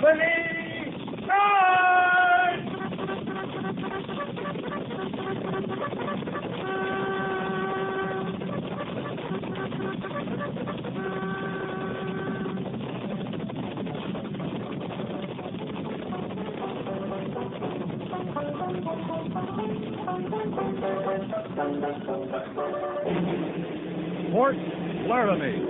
Company, charge! Fort Laramie.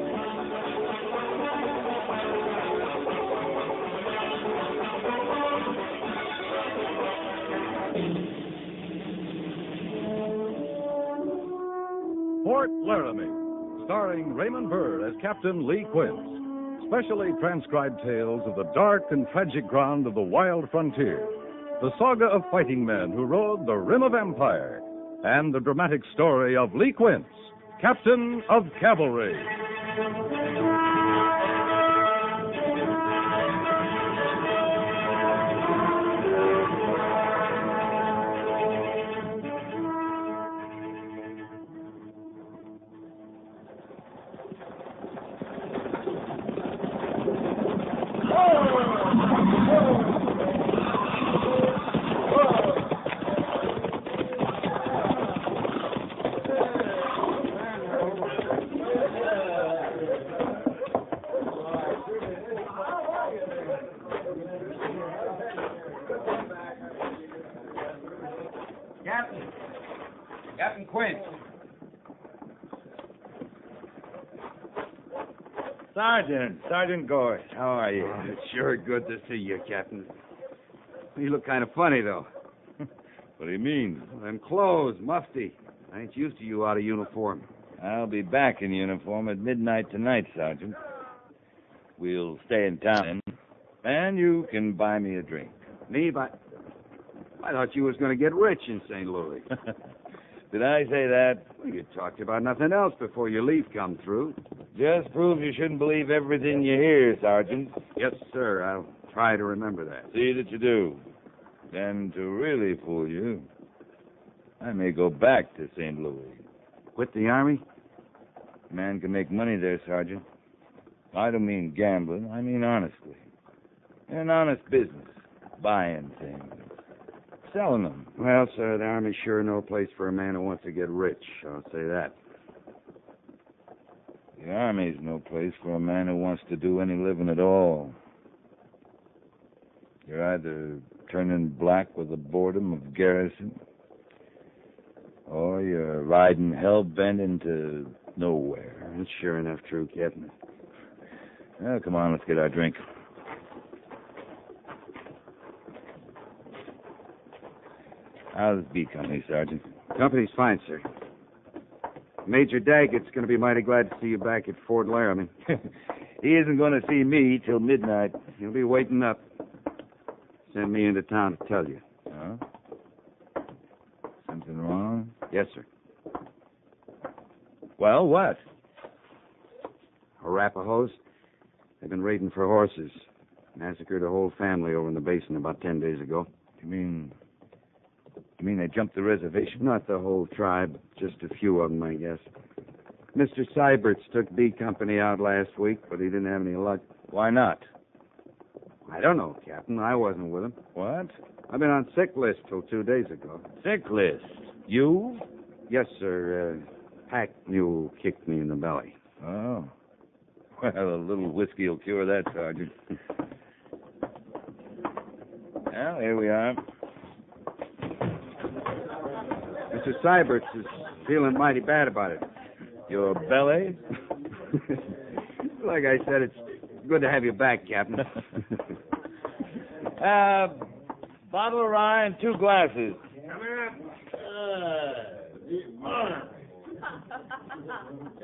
Fort Laramie, starring Raymond Burr as Captain Lee Quince. Specially transcribed tales of the dark and tragic ground of the wild frontier. The saga of fighting men who rode the rim of empire. And the dramatic story of Lee Quince, Captain of Cavalry. Captain Quince. Sergeant Gorse, how are you? Oh, it's sure good to see you, Captain. You look kind of funny, though. What do you mean? Well, them clothes, mufti. I ain't used to you out of uniform. I'll be back in uniform at midnight tonight, Sergeant. We'll stay in town, and you can buy me a drink. Me? I thought you was going to get rich in St. Louis. Did I say that? Well, you talked about nothing else before your leave come through. Just proves you shouldn't believe everything you hear, Sergeant. Yes, sir. I'll try to remember that. See that you do. And to really fool you, I may go back to St. Louis. Quit the Army? A man can make money there, Sergeant. I don't mean gambling. I mean honestly. An honest business. Buying things. Selling them. Well, sir, the Army's sure no place for a man who wants to get rich. I'll say that. The Army's no place for a man who wants to do any living at all. You're either turning black with the boredom of garrison, or you're riding hell-bent into nowhere. That's sure enough true, Captain. Well, come on, let's get our drink. How's B Company, Sergeant? Company's fine, sir. Major Daggett's going to be mighty glad to see you back at Fort Laramie. He isn't going to see me till midnight. He'll be waiting up. Send me into town to tell you. Huh? Something wrong? Yes, sir. Well, what? Arapahoes. They've been raiding for horses. Massacred a whole family over in the basin about 10 days ago. You mean they jumped the reservation? Not the whole tribe, just a few of them, I guess. Mr. Syberts took B Company out last week, but he didn't have any luck. Why not? I don't know, Captain. I wasn't with him. What? I've been on sick list till 2 days ago. Sick list? You? Yes, sir. Pack mule kicked me in the belly. Oh. Well, a little whiskey will cure that, Sergeant. Well, here we are. Mr. Syberts is feeling mighty bad about it. Your belly? Like I said, it's good to have you back, Captain. Bottle of rye and 2 glasses. Come here.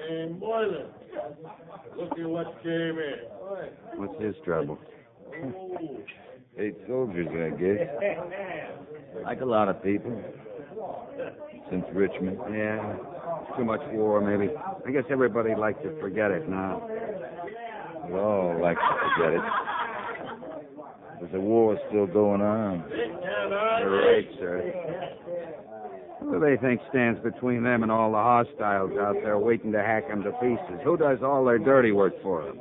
And Moylan, look at what came in. What's his trouble? 8 soldiers, I guess. Like a lot of people. Since Richmond. Yeah, too much war, maybe. I guess everybody'd like to forget it now. We all like to forget it. But the war's still going on. You're right, sir. Who do they think stands between them and all the hostiles out there waiting to hack them to pieces? Who does all their dirty work for them?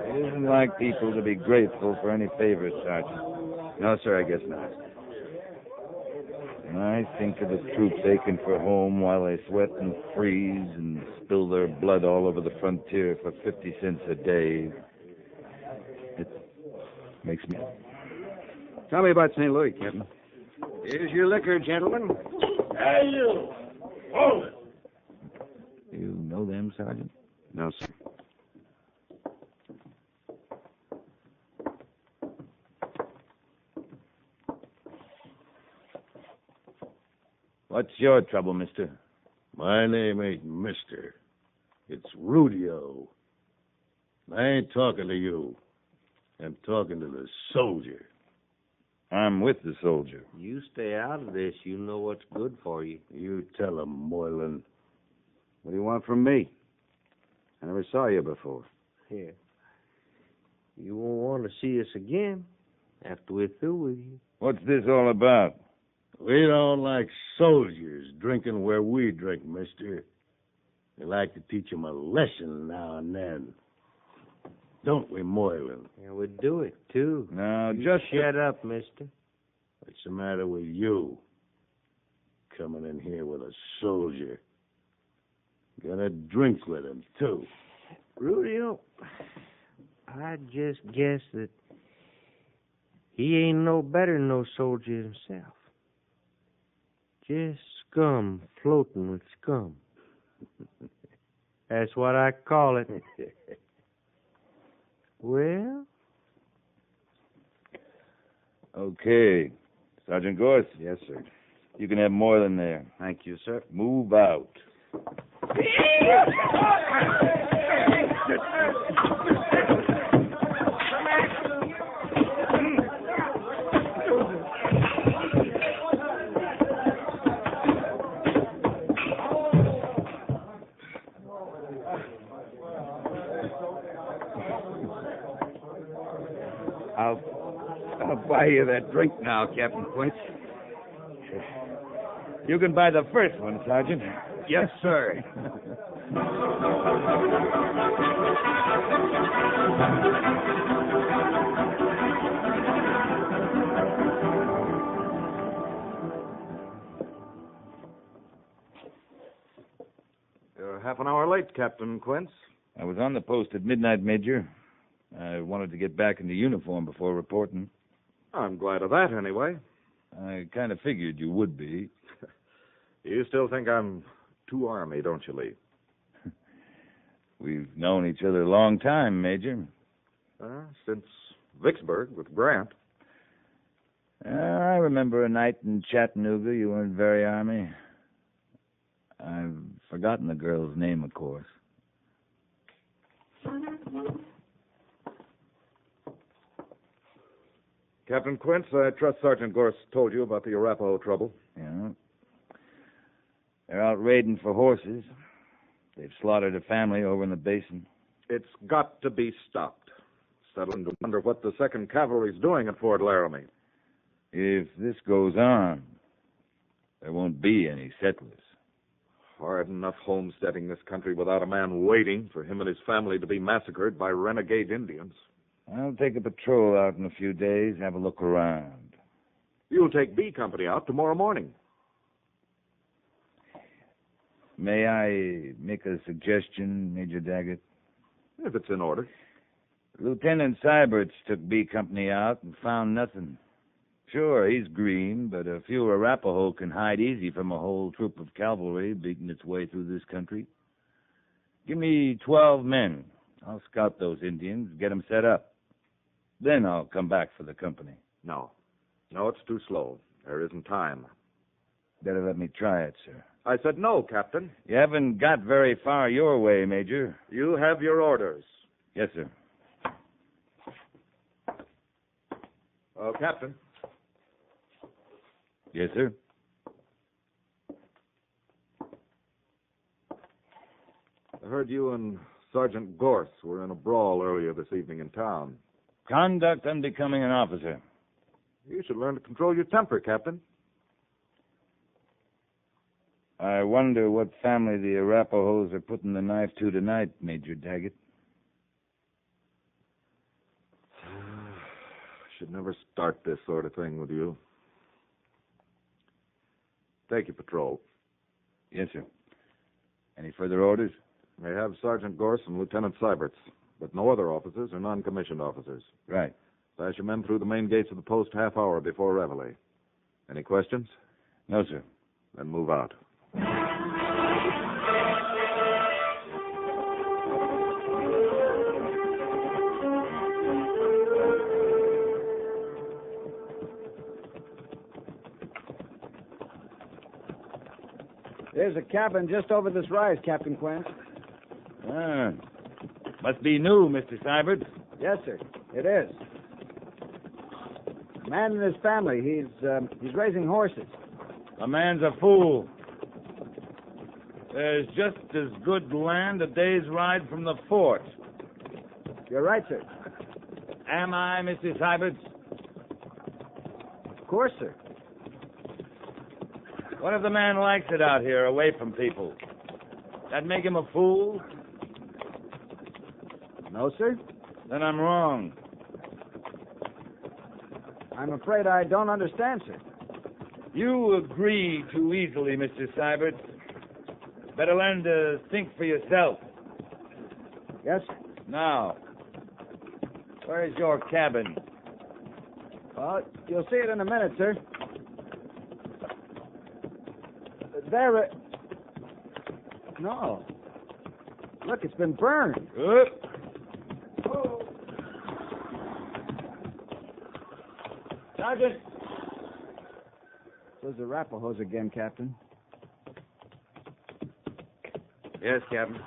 It isn't like people to be grateful for any favors, Sergeant. No, sir, I guess not. When I think of the troops aching for home while they sweat and freeze and spill their blood all over the frontier for 50 cents a day, it makes me... Tell me about St. Louis, Captain. Here's your liquor, gentlemen. Hey, you! Hold it! You know them, Sergeant? No, sir. What's your trouble, mister? My name ain't Mister. It's Rudio. I ain't talking to you. I'm talking to the soldier. I'm with the soldier. You stay out of this. You know what's good for you. You tell him, Moylan. What do you want from me? I never saw you before. Here. You won't want to see us again after we're through with you. What's this all about? We don't like soldiers drinking where we drink, mister. We like to teach 'em a lesson now and then. Don't we, Moylan? Yeah, we do it, too. Now, You just shut up, mister. What's the matter with you? Coming in here with a soldier. Gonna drink with him, too. Rudio, I just guess that he ain't no better than no soldier himself. Just scum floating with scum. That's what I call it. Well? Okay. Sergeant Gorse, Yes, sir. you can have more than there. Thank you, sir. Move out. I'll buy you that drink now, Captain Quince. You can buy the first one, Sergeant. Yes, sir. You're half an hour late, Captain Quince. I was on the post at midnight, Major. I wanted to get back into uniform before reporting. I'm glad of that, anyway. I kind of figured you would be. You still think I'm too Army, don't you, Lee? We've known each other a long time, Major. Since Vicksburg with Grant. I remember a night in Chattanooga. You weren't very Army. I've forgotten the girl's name, of course. Captain Quince, I trust Sergeant Gorse told you about the Arapaho trouble. Yeah. They're out raiding for horses. They've slaughtered a family over in the basin. It's got to be stopped. Starting to wonder what the 2nd Cavalry's doing at Fort Laramie. If this goes on, there won't be any settlers. Hard enough homesteading this country without a man waiting for him and his family to be massacred by renegade Indians. I'll take a patrol out in a few days, have a look around. You'll take B Company out tomorrow morning. May I make a suggestion, Major Daggett? If it's in order. Lieutenant Syberts took B Company out and found nothing. Sure, he's green, but a few Arapaho can hide easy from a whole troop of cavalry beating its way through this country. Give me 12 men. I'll scout those Indians, get them set up. Then I'll come back for the company. No. No, it's too slow. There isn't time. Better let me try it, sir. I said no, Captain. You haven't got very far your way, Major. You have your orders. Yes, sir. Captain. Yes, sir. I heard you and Sergeant Gorse were in a brawl earlier this evening in town. Conduct unbecoming an officer. You should learn to control your temper, Captain. I wonder what family the Arapahoes are putting the knife to tonight, Major Daggett. should never start this sort of thing with you. Take your patrol. Yes, sir. Any further orders? They have Sergeant Gorse and Lieutenant Seiberts, but no other officers or non-commissioned officers. Right. Pass your men through the main gates of the post half hour before reveille. Any questions? No, sir. Then move out. There's a cabin just over this rise, Captain Quinn. Ah. Must be new, Mr. Seibert. Yes, sir. It is. A man and his family. He's raising horses. A man's a fool. There's just as good land a day's ride from the fort. You're right, sir. Am I, Mr. Seibert? Of course, sir. What if the man likes it out here, away from people? That make him a fool? No, sir. Then I'm wrong. I'm afraid I don't understand, sir. You agree too easily, Mr. Seibert. Better learn to think for yourself. Yes, sir. Now, where's your cabin? Well, you'll see it in a minute, sir. There. No. Look, it's been burned. Sergeant! Those Arapahoes again, Captain. Yes, Captain.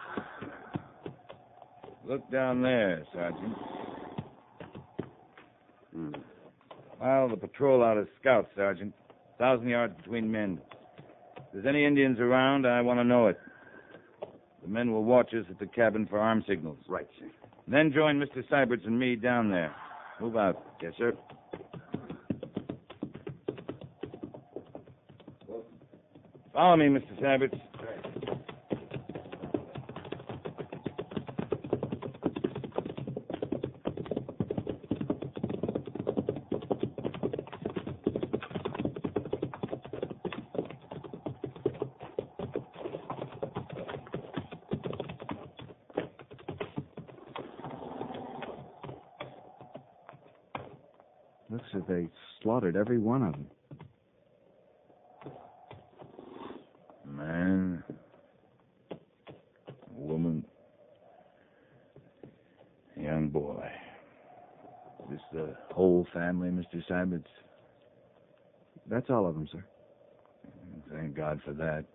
Look down there, Sergeant. Well, the patrol out as scouts, Sergeant. 1,000 yards between men. If there's any Indians around, I want to know it. The men will watch us at the cabin for arm signals. Right, sir. Then join Mr. Seiberts and me down there. Move out. Yes, sir. Follow me, Mr. Seiberts. Looks as if they slaughtered every one of them. Man, woman, young boy. This the whole family, Mr. Seiberts? That's all of them, sir. Thank God for that.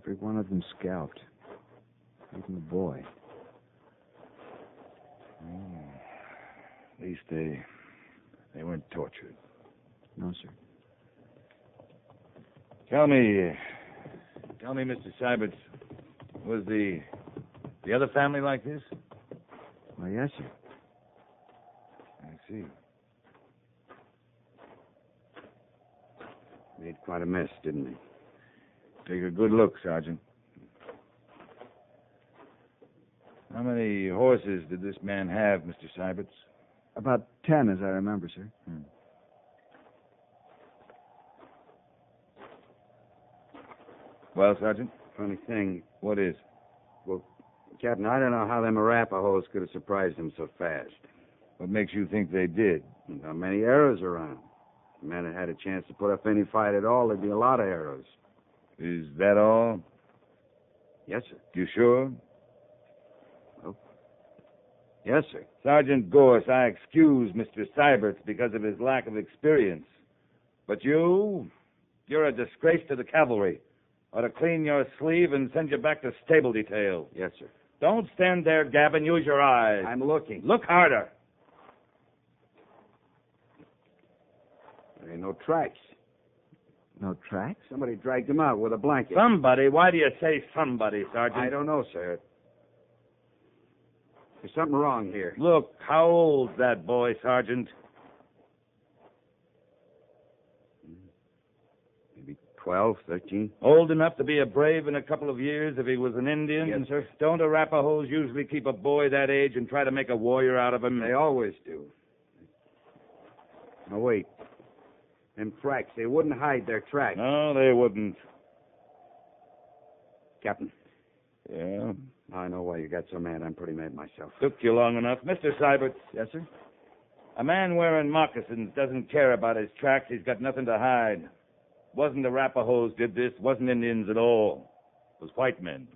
Every one of them scalped. Even the boy. At least they weren't tortured. No, sir. Tell me, Mr. Seiberts, was the other family like this? Why, yes, sir. I see. Made quite a mess, didn't they? Take a good look, Sergeant. How many horses did this man have, Mr. Seiberts? About 10, as I remember, sir. Well, Sergeant? Funny thing. What is? Well, Captain, I don't know how them Arapahoes could have surprised them so fast. What makes you think they did? Not many arrows around. If the men had a chance to put up any fight at all, there'd be a lot of arrows. Is that all? Yes, sir. You sure? Yes, sir. Sergeant Gorse, I excuse Mr. Seiberts because of his lack of experience. But you're a disgrace to the cavalry. Ought to clean your sleeve and send you back to stable detail. Yes, sir. Don't stand there, gabbing. Use your eyes. I'm looking. Look harder. There ain't no tracks. No tracks? Somebody dragged them out with a blanket. Somebody? Why do you say somebody, Sergeant? I don't know, sir. There's something wrong here. Look, how old's that boy, Sergeant? Maybe 12, 13. Old enough to be a brave in a couple of years if he was an Indian? Yes, sir. Don't Arapahoes usually keep a boy that age and try to make a warrior out of him? They always do. Now, wait. Them tracks, they wouldn't hide their tracks. No, they wouldn't. Captain, Yeah? I know why you got so mad. I'm pretty mad myself. Took you long enough. Mr. Seibert, Yes, sir? a man wearing moccasins doesn't care about his tracks. He's got nothing to hide. Wasn't the Arapahoes did this. Wasn't Indians at all. It was white men.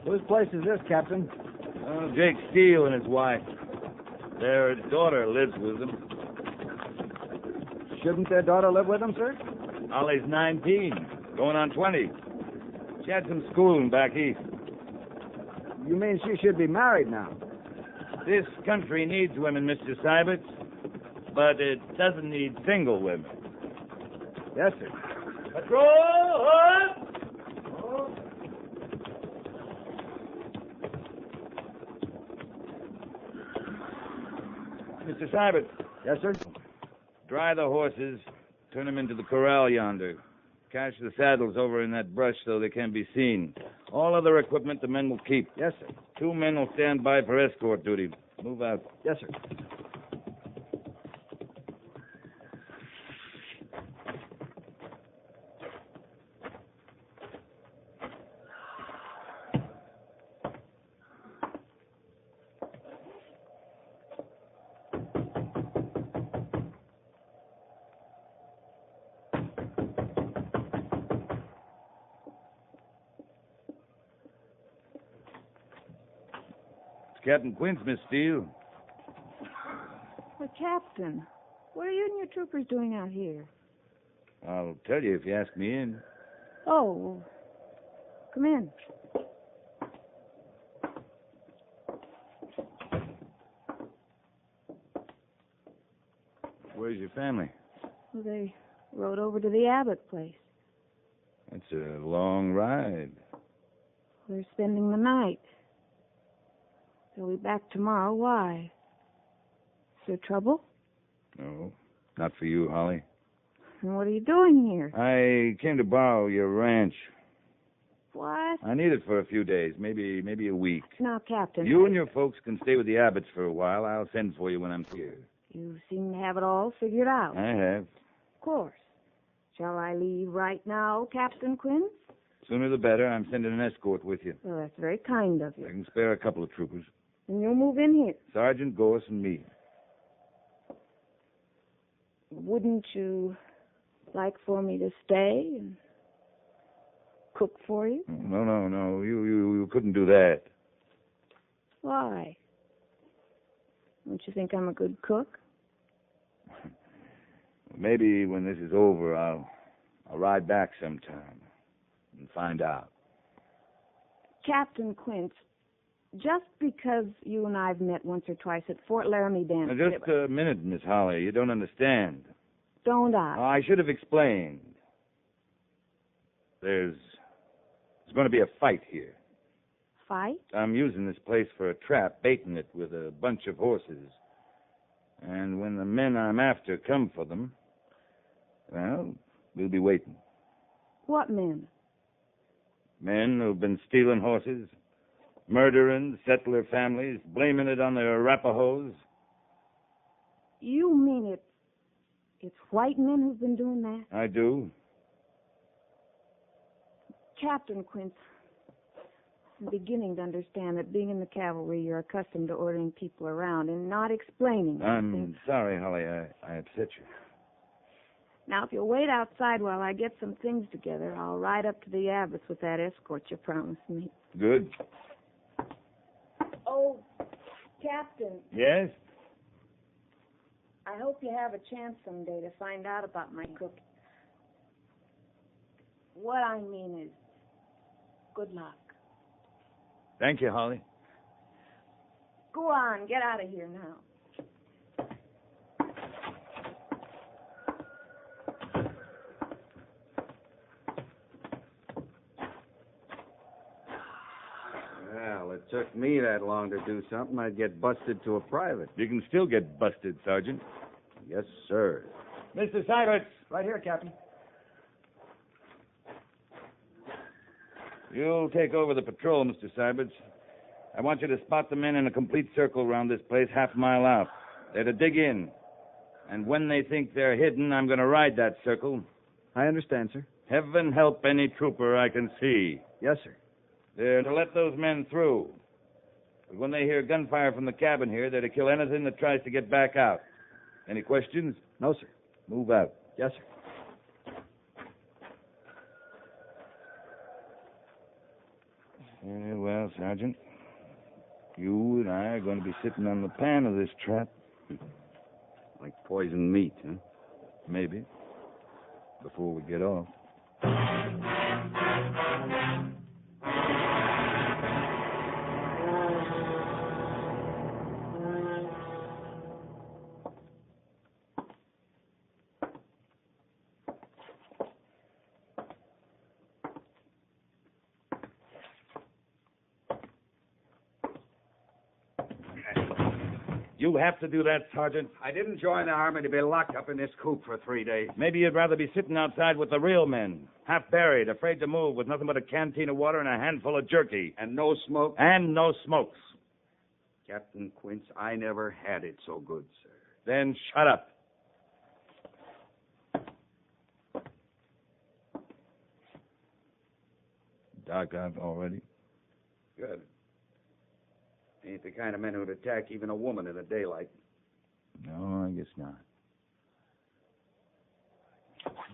Whose place is this, Captain? Oh, Jake Steele and his wife. Their daughter lives with them. Shouldn't their daughter live with them, sir? Ollie's 19, going on 20. She had some schooling back east. You mean she should be married now? This country needs women, Mr. Seibert, but it doesn't need single women. Yes, sir. Patrol! Up! Mr. Seibert, Yes, sir. dry the horses, turn them into the corral yonder. Cache the saddles over in that brush so they can't be seen. All other equipment the men will keep. Yes, sir. 2 men will stand by for escort duty. Move out. Yes, sir. Captain Quince, Miss Steele. Well, Captain, what are you and your troopers doing out here? I'll tell you if you ask me in. Oh, well, come in. Where's your family? Well, they rode over to the Abbott place. It's a long ride. They're spending the night. They'll be back tomorrow. Why? Is there trouble? No, not for you, Holly. And what are you doing here? I came to borrow your ranch. What? I need it for a few days, maybe a week. Now, Captain. You and your folks can stay with the Abbotts for a while. I'll send for you when I'm here. You seem to have it all figured out. I have. Of course. Shall I leave right now, Captain Quinn? Sooner the better. I'm sending an escort with you. Well, that's very kind of I you. can spare a couple of troopers. And you'll move in here. Sergeant Gorse and me. Wouldn't you like for me to stay and cook for you? No. You couldn't do that. Why? Don't you think I'm a good cook? Maybe when this is over, I'll ride back sometime and find out. Captain Quince, just because you and I've met once or twice at Fort Laramie Dance. Now, just a minute, Miss Holly. You don't understand. Don't I? I should have explained. There's going to be a fight here. Fight? I'm using this place for a trap, baiting it with a bunch of horses. And when the men I'm after come for them, well, we'll be waiting. What men? Men who've been stealing horses, murdering settler families, blaming it on the Arapahoes. You mean it's white men who've been doing that? I do. Captain Quince, I'm beginning to understand that being in the cavalry, you're accustomed to ordering people around and not explaining I'm things. sorry, Holly. I upset you. Now, if you'll wait outside while I get some things together, I'll ride up to the Abbotts with that escort you promised me. Good. Oh, Captain, Yes? I hope you have a chance someday to find out about my cooking. What I mean is, Good luck. Thank you, Holly. Go on, get out of here now. Well, it took me that long to do something. I'd get busted to a private. You can still get busted, Sergeant. Yes, sir. Mr. Syberts, Right here, Captain. you'll take over the patrol, Mr. Syberts. I want you to spot the men in a complete circle around this place, half a mile out. They're to dig in. And when they think they're hidden, I'm going to ride that circle. I understand, sir. Heaven help any trooper I can see. Yes, sir. They're to let those men through. But when they hear gunfire from the cabin here, they're to kill anything that tries to get back out. Any questions? No, sir. Move out. Yes, sir. Very well, Sergeant. You and I are going to be sitting on the pan of this trap. Like poisoned meat, huh? Maybe. Before we get off. You have to do that, Sergeant. I didn't join the army to be locked up in this coop for 3 days. Maybe you'd rather be sitting outside with the real men, half buried, afraid to move, with nothing but a canteen of water and a handful of jerky. And no smoke? And no smokes. Captain Quince, I never had it so good, sir. Then shut up. Dark out already? Good. Ain't the kind of men who'd attack even a woman in the daylight. No, I guess not.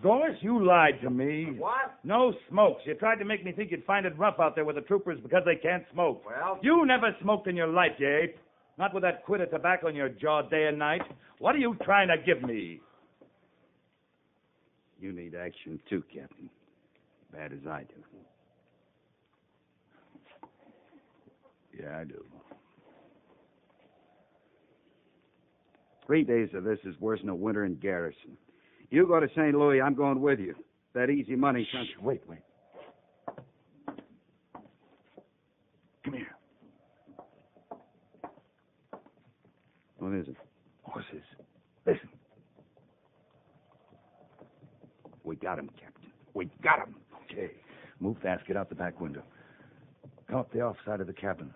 Doris, you lied to me. What? No smokes. You tried to make me think you'd find it rough out there with the troopers because they can't smoke. Well... You never smoked in your life, you ape. Not with that quid of tobacco in your jaw day and night. What are you trying to give me? You need action too, Captain. Bad as I do. Yeah, I do. 3 days of this is worse than a winter in garrison. You go to St. Louis, I'm going with you. That easy money... Shh, wait. Come here. What is it? Horses. Listen. We got him, Captain. We got him. Okay. Move fast. Get out the back window. Come up the off side of the cabin.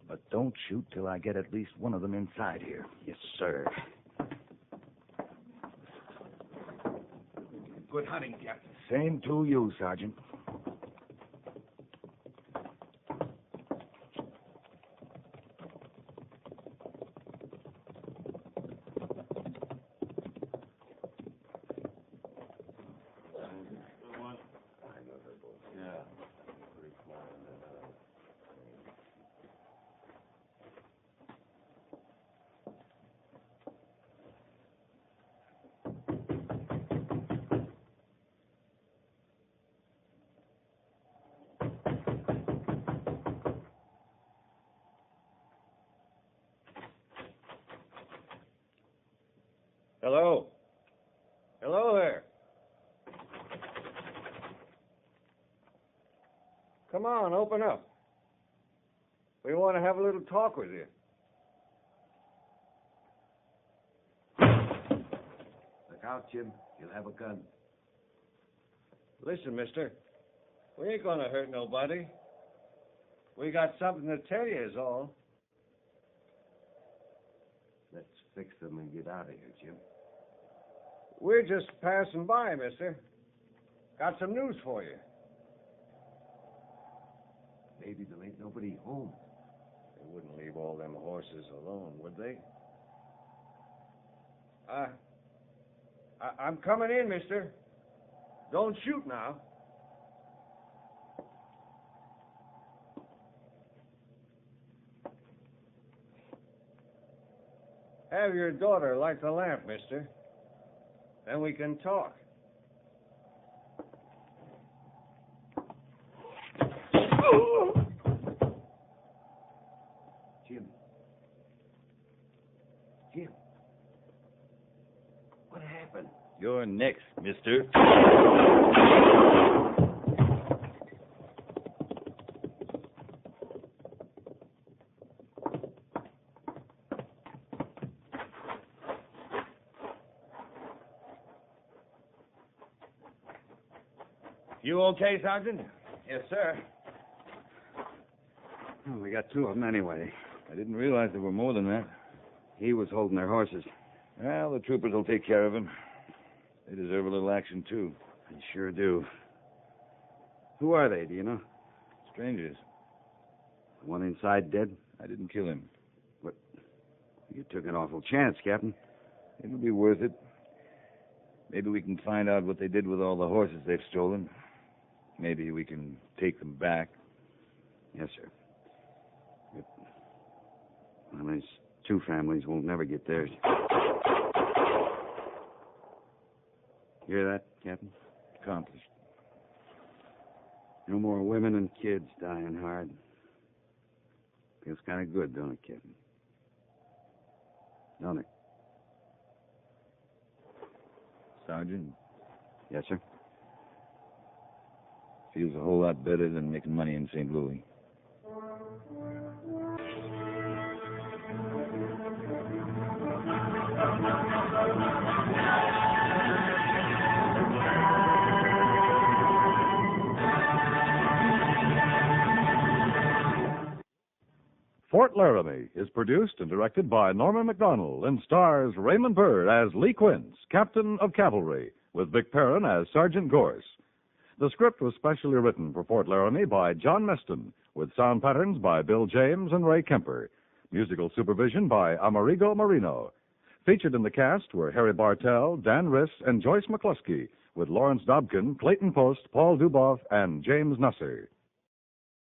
But don't shoot till I get at least one of them inside here. Yes, sir. Good hunting, Captain. Same to you, Sergeant. Hello? Hello there. Come on, open up. We want to have a little talk with you. Look out, Jim. You'll have a gun. Listen, mister, we ain't gonna hurt nobody. We got something to tell you is all. Let's fix them and get out of here, Jim. We're just passing by, mister. Got some news for you. Maybe there ain't nobody home. They wouldn't leave all them horses alone, would they? I'm coming in, mister. Don't shoot now. Have your daughter light the lamp, mister. Then we can talk. You're next, mister. You okay, Sergeant? Yes, sir. Oh, we got two of them anyway. I didn't realize there were more than that. He was holding their horses. Well, the troopers will take care of him. They deserve a little action, too. They sure do. Who are they, do you know? Strangers. The one inside dead? I didn't kill him. You took an awful chance, Captain. It'll be worth it. Maybe we can find out what they did with all the horses they've stolen. Maybe we can take them back. Yes, sir. Well, these two families won't never get theirs. Hear that, Captain? Accomplished. No more women and kids dying hard. Feels kind of good, don't it, Captain? Don't it? Sergeant, Yes, sir. feels a whole lot better than making money in St. Louis. Fort Laramie is produced and directed by Norman MacDonald and stars Raymond Burr as Lee Quince, Captain of Cavalry, with Vic Perrin as Sergeant Gorse. The script was specially written for Fort Laramie by John Meston, with sound patterns by Bill James and Ray Kemper. Musical supervision by Amerigo Marino. Featured in the cast were Harry Bartell, Dan Riss, and Joyce McCluskey, with Lawrence Dobkin, Clayton Post, Paul Duboff, and James Nusser.